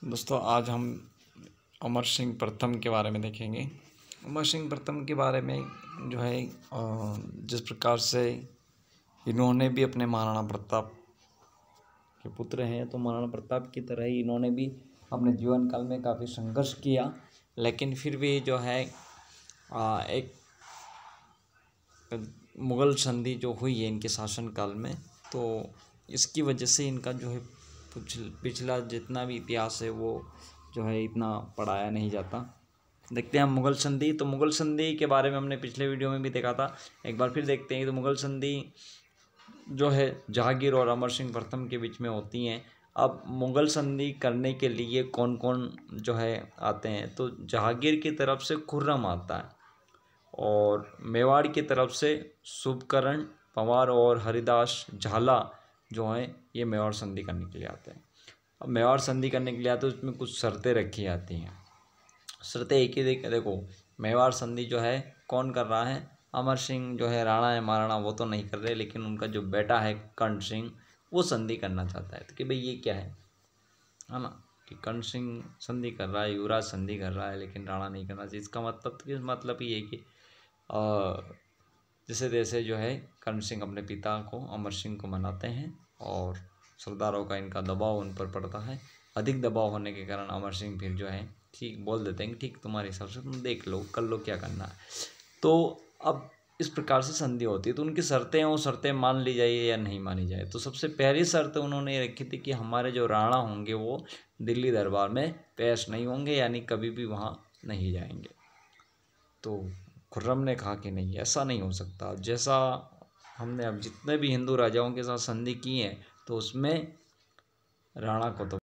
दोस्तों आज हम अमर सिंह प्रथम के बारे में देखेंगे। अमर सिंह प्रथम के बारे में जो है जिस प्रकार से इन्होंने भी अपने महाराणा प्रताप के पुत्र हैं, तो महाराणा प्रताप की तरह ही इन्होंने भी अपने जीवन काल में काफ़ी संघर्ष किया, लेकिन फिर भी जो है एक मुग़ल संधि जो हुई है इनके शासनकाल में, तो इसकी वजह से इनका जो है पिछला जितना भी इतिहास है वो जो है इतना पढ़ाया नहीं जाता। देखते हैं हम मुग़ल संधि। तो मुग़ल संधि के बारे में हमने पिछले वीडियो में भी देखा था, एक बार फिर देखते हैं। तो मुग़ल संधि जो है जहांगीर और अमर सिंह प्रथम के बीच में होती हैं। अब मुग़ल संधि करने के लिए कौन कौन जो है आते हैं, तो जहांगीर की तरफ से खुर्रम आता है और मेवाड़ की तरफ से शुभकर्ण पंवार और हरिदास झाला जो हैं ये मेवाड़ संधि करने के लिए आते हैं। अब मेवाड़ संधि करने के लिए आते हैं, उसमें कुछ शर्तें रखी जाती हैं। शर्तें एक ही देखो, मेवाड़ संधि जो है कौन कर रहा है, अमर सिंह जो है राणा है महाराणा वो तो नहीं कर रहे, लेकिन उनका जो बेटा है कर्ण सिंह वो संधि करना चाहता है। तो कि भाई ये क्या है ना, कि कर्ण सिंह संधि कर रहा है, युवराज संधि कर रहा है, लेकिन राणा नहीं करना चाहिए। इसका मतलब ये है कि जैसे तैसे जो है कर्ण सिंह अपने पिता को अमर सिंह को मनाते हैं और सरदारों का इनका दबाव उन पर पड़ता है। अधिक दबाव होने के कारण अमर सिंह फिर जो है ठीक बोल देते हैं कि ठीक तुम्हारे हिसाब से तुम देख लो कर लो क्या करना है। तो अब इस प्रकार से संधि होती है, तो उनकी शर्तें हैं, वो शर्तें मान ली जाए या नहीं मानी जाए। तो सबसे पहली शर्त उन्होंने ये रखी थी कि हमारे जो राणा होंगे वो दिल्ली दरबार में पेश नहीं होंगे, यानी कभी भी वहाँ नहीं जाएंगे। तो खुर्रम ने कहा कि नहीं, ऐसा नहीं हो सकता। जैसा हमने अब जितने भी हिंदू राजाओं के साथ संधि की है, तो उसमें राणा को तो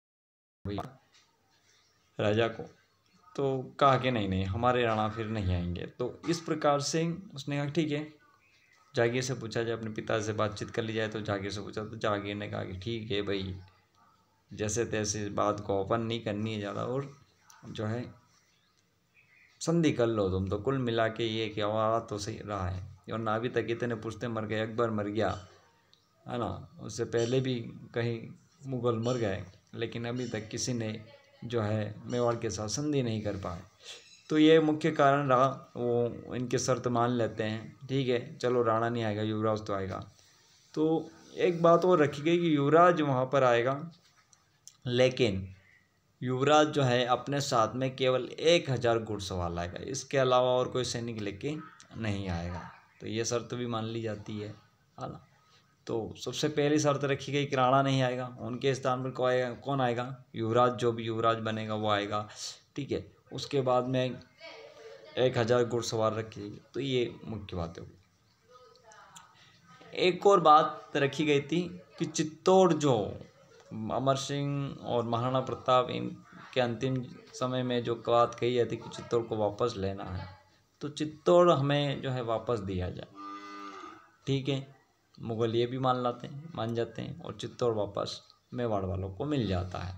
राजा को तो कहा कि नहीं हमारे राणा फिर नहीं आएंगे। तो इस प्रकार से उसने कहा ठीक है। जहांगीर से पूछा जाए, अपने पिता से बातचीत कर ली जाए, तो जहांगीर से पूछा तो जहांगीर ने कहा कि ठीक है भाई, जैसे तैसे बात को ओपन नहीं करनी है ज़्यादा, और जो है संधि कर लो तुम। तो कुल मिला के ये कि आवाज़ तो सही रहा है। और ना अभी तक इतने पुश्ते मर गए, अकबर मर गया है ना, उससे पहले भी कहीं मुग़ल मर गए, लेकिन अभी तक किसी ने जो है मेवाड़ के साथ संधि नहीं कर पाए। तो ये मुख्य कारण रहा। वो इनके शर्त मान लेते हैं, ठीक है चलो राणा नहीं आएगा, युवराज तो आएगा। तो एक बात और रखी गई कि युवराज वहाँ पर आएगा, लेकिन युवराज जो है अपने साथ में केवल 1000 घुड़सवार लाएगा, इसके अलावा और कोई सैनिक लेके नहीं आएगा। तो ये शर्त भी मान ली जाती है ना। तो सबसे पहली शर्त रखी गई कि राणा नहीं आएगा, उनके स्थान पर कौन आएगा, युवराज, जो भी युवराज बनेगा वो आएगा, ठीक है। उसके बाद में 1000 घुड़सवार रखी गई। तो ये मुख्य बात होगी। एक और बात रखी गई थी कि चित्तौड़ जो अमर सिंह और महाराणा प्रताप इनके अंतिम समय में जो बात कही जाती कि चित्तौड़ को वापस लेना है, तो चित्तौड़ हमें जो है वापस दिया जाए, ठीक है। मुग़ल ये भी मान जाते हैं और चित्तौड़ वापस मेवाड़ वालों को मिल जाता है।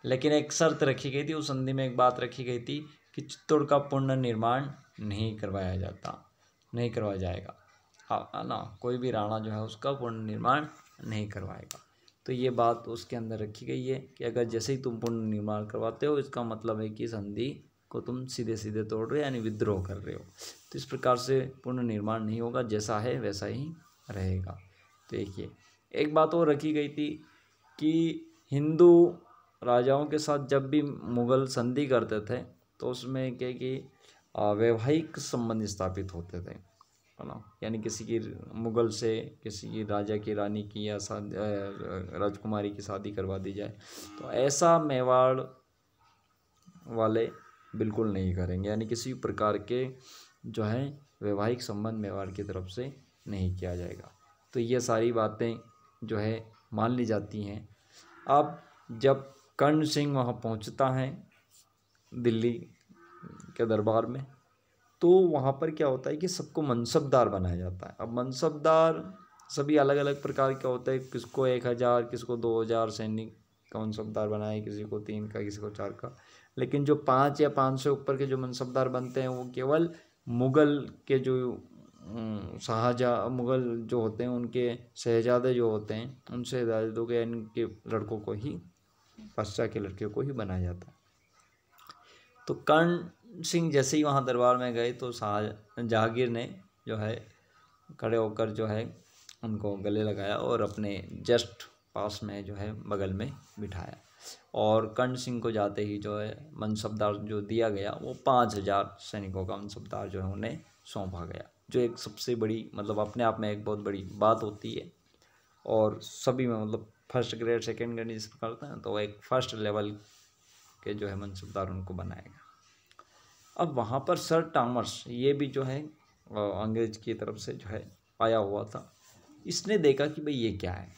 लेकिन एक शर्त रखी गई थी, उस संधि में एक बात रखी गई थी कि चित्तौड़ का पुनर्निर्माण नहीं करवाया जाएगा, हाँ ना, कोई भी राणा जो है उसका पुनर्निर्माण नहीं करवाएगा। तो ये बात उसके अंदर रखी गई है कि अगर जैसे ही तुम पुनर्निर्माण करवाते हो, इसका मतलब है कि संधि को तुम सीधे सीधे तोड़ रहे हो, यानी विद्रोह कर रहे हो। तो इस प्रकार से पुनर्निर्माण नहीं होगा, जैसा है वैसा ही रहेगा। तो देखिए एक बात और रखी गई थी कि हिंदू राजाओं के साथ जब भी मुग़ल संधि करते थे, तो उसमें क्या कि वैवाहिक संबंध स्थापित होते थे, है ना, यानी किसी की मुग़ल से किसी की राजा की रानी की या राजकुमारी की शादी करवा दी जाए, तो ऐसा मेवाड़ वाले बिल्कुल नहीं करेंगे, यानी किसी प्रकार के जो है वैवाहिक संबंध मेवाड़ की तरफ से नहीं किया जाएगा। तो ये सारी बातें जो है मान ली जाती हैं। अब जब कर्ण सिंह वहाँ पहुँचता है दिल्ली के दरबार में, तो वहाँ पर क्या होता है कि सबको मनसबदार बनाया जाता है। अब मनसबदार सभी अलग अलग प्रकार के होते हैं, किसको 1000, किसको 2000 सैनिक का मनसबदार बनाए, किसी को 3 का, किसी को 4 का। लेकिन जो 5 या 5 से ऊपर के जो मनसबदार बनते हैं वो केवल मुग़ल के जो मुग़ल जो होते हैं उनके शहजादे जो होते हैं, उन शहजादों के इनके लड़कों को ही बादशाह की लड़कियों को ही बनाया जाता है। तो कर्ण सिंह जैसे ही वहाँ दरबार में गए तो जहांगीर ने जो है खड़े होकर जो है उनको गले लगाया और अपने जस्ट पास में जो है बगल में बिठाया। और कर्ण सिंह को जाते ही जो है मनसबदार जो दिया गया वो 5,000 सैनिकों का मनसबदार जो है उन्हें सौंपा गया, जो एक सबसे बड़ी मतलब अपने आप में एक बहुत बड़ी बात होती है। और सभी में मतलब फर्स्ट ग्रेड सेकेंड ग्रेड जिस प्रकार होता है तो एक फर्स्ट लेवल के जो है मनसबदार उनको बनाएगा। अब वहाँ पर सर टॉमस ये भी जो है अंग्रेज की तरफ से जो है आया हुआ था। इसने देखा कि भाई ये क्या है।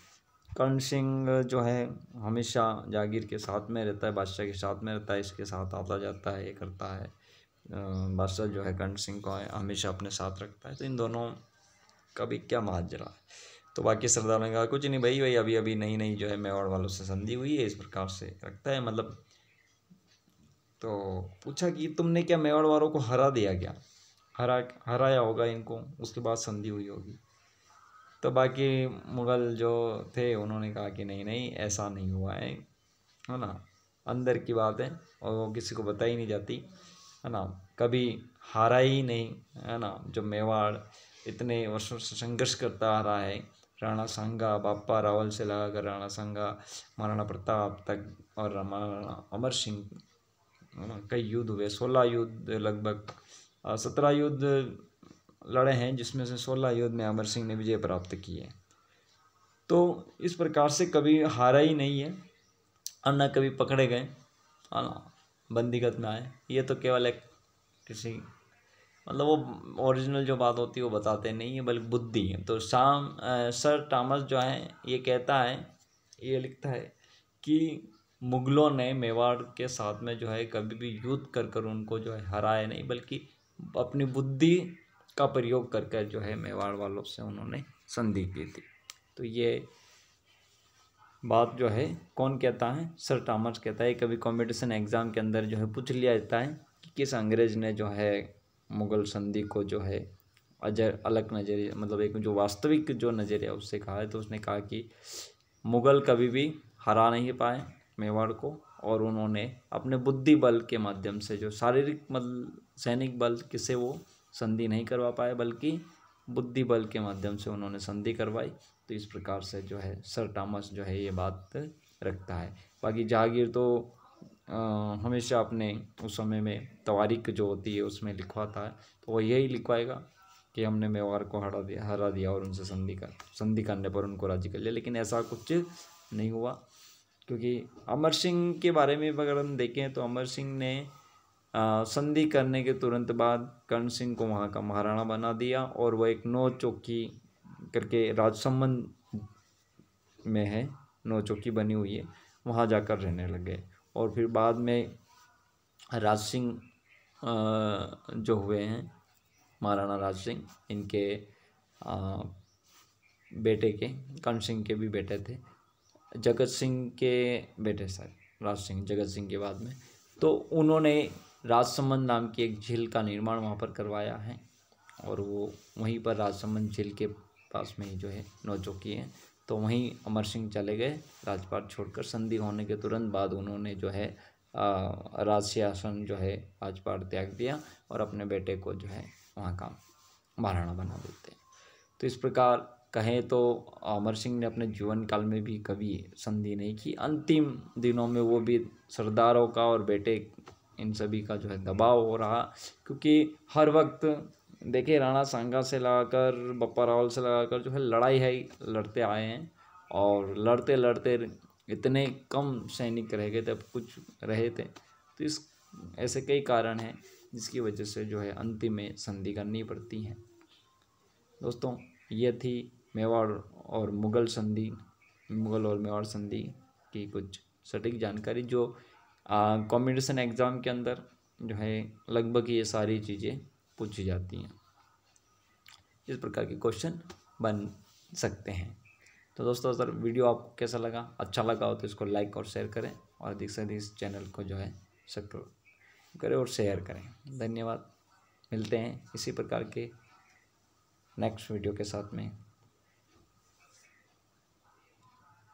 कर्ण सिंह जो है हमेशा जागीर के साथ में रहता है, बादशाह के साथ में रहता है, इसके साथ आता जाता है, ये करता है। बादशाह जो है कर्ण सिंह को हमेशा अपने साथ रखता है। तो इन दोनों का भी क्या माजरा है। तो बाकी सरदार ने कहा कुछ नहीं भाई, अभी अभी नई नई जो है मेवाड़ वालों से संधि हुई है, इस प्रकार से रखता है मतलब। तो पूछा कि तुमने क्या मेवाड़ वालों को हरा दिया क्या, हराया होगा इनको, उसके बाद संधि हुई होगी। तो बाकी मुग़ल जो थे उन्होंने कहा कि नहीं नहीं ऐसा नहीं हुआ है ना, अंदर की बात है और वो किसी को बताई नहीं जाती है ना, कभी हारा ही नहीं है ना। जो मेवाड़ इतने वर्षों से संघर्ष करता आ रहा है, राणा सांगा बापा रावल से लगाकर राणा सांगा, महाराणा प्रताप तक और महाराणा अमर सिंह, कई युद्ध हुए, 16 युद्ध लगभग 17 युद्ध लड़े हैं, जिसमें से 16 युद्ध में अमर सिंह ने विजय प्राप्त की है। तो इस प्रकार से कभी हारा ही नहीं है और न कभी पकड़े गए है ना, बंदीगत में आए। ये तो केवल एक किसी मतलब वो ओरिजिनल जो बात होती है वो बताते नहीं है, बल्कि बुद्धि है। तो सर टॉमस जो है ये कहता है, ये लिखता है कि मुग़लों ने मेवाड़ के साथ में जो है कभी भी युद्ध कर उनको जो है हराया नहीं, बल्कि अपनी बुद्धि का प्रयोग कर जो है मेवाड़ वालों से उन्होंने संधि की थी। तो ये बात जो है कौन कहता है, सर टॉमस कहता है। कभी कंपटीशन एग्ज़ाम के अंदर जो है पूछ लिया जाता है कि किस अंग्रेज ने जो है मुग़ल संधि को जो है अलग नज़रिया मतलब एक जो वास्तविक जो नज़रिया उससे कहा है, तो उसने कहा कि मुग़ल कभी भी हरा नहीं पाए मेवाड़ को, और उन्होंने अपने बुद्धि बल के माध्यम से जो शारीरिक सैनिक बल किसे वो संधि नहीं करवा पाए, बल्कि बुद्धि बल के माध्यम से उन्होंने संधि करवाई। तो इस प्रकार से जो है सर टॉमस जो है ये बात रखता है। बाकी जहांगीर तो हमेशा अपने उस समय में तवारीख जो होती है उसमें लिखवाता है, तो वो यही लिखवाएगा कि हमने मेवाड़ को हरा दिया और उनसे संधि करने पर उनको राजी कर लिया। लेकिन ऐसा कुछ नहीं हुआ, क्योंकि अमर सिंह के बारे में अगर हम देखें तो अमर सिंह ने संधि करने के तुरंत बाद कर्ण सिंह को वहाँ का महाराणा बना दिया, और वह एक नौ चौकी करके राजसमंद में है, नौ चौकी बनी हुई है, वहाँ जाकर रहने लगे। और फिर बाद में राज सिंह जो हुए हैं महाराणा राज सिंह, इनके बेटे के, कर्ण सिंह के भी बेटे थे, जगत सिंह के बेटे सर राज सिंह, जगत सिंह के बाद में, तो उन्होंने राजसमंद नाम की एक झील का निर्माण वहाँ पर करवाया है, और वो वहीं पर राजसमंद झील के पास में ही जो है नौ चौकी है। तो वहीं अमर सिंह चले गए राजपाट छोड़कर। संधि होने के तुरंत बाद उन्होंने जो है राज सिंहासन जो है राजपाट त्याग दिया और अपने बेटे को जो है वहाँ का महाराणा बना देते हैं। तो इस प्रकार कहें तो अमर सिंह ने अपने जीवन काल में भी कभी संधि नहीं की। अंतिम दिनों में वो भी सरदारों का और बेटे इन सभी का जो है दबाव हो रहा, क्योंकि हर वक्त देखिए राणा सांगा से लगाकर बप्पा रावल से लगाकर जो है लड़ाई है लड़ते आए हैं, और लड़ते लड़ते इतने कम सैनिक रह गए थे, अब कुछ रहे थे। तो इस ऐसे कई कारण हैं जिसकी वजह से जो है अंतिम में संधि करनी पड़ती है। दोस्तों ये थी मेवाड़ और मुग़ल संधि, मुग़ल और मेवाड़ संधि की कुछ सटीक जानकारी, जो कॉम्पिटिशन एग्ज़ाम के अंदर जो है लगभग ये सारी चीज़ें पूछी जाती हैं। इस प्रकार के क्वेश्चन बन सकते हैं। तो दोस्तों अगर वीडियो आपको कैसा लगा, अच्छा लगा हो तो इसको लाइक और शेयर करें, और अधिक से अधिक इस चैनल को जो है सब्सक्राइब करें और शेयर करें। धन्यवाद। मिलते हैं इसी प्रकार के नेक्स्ट वीडियो के साथ में।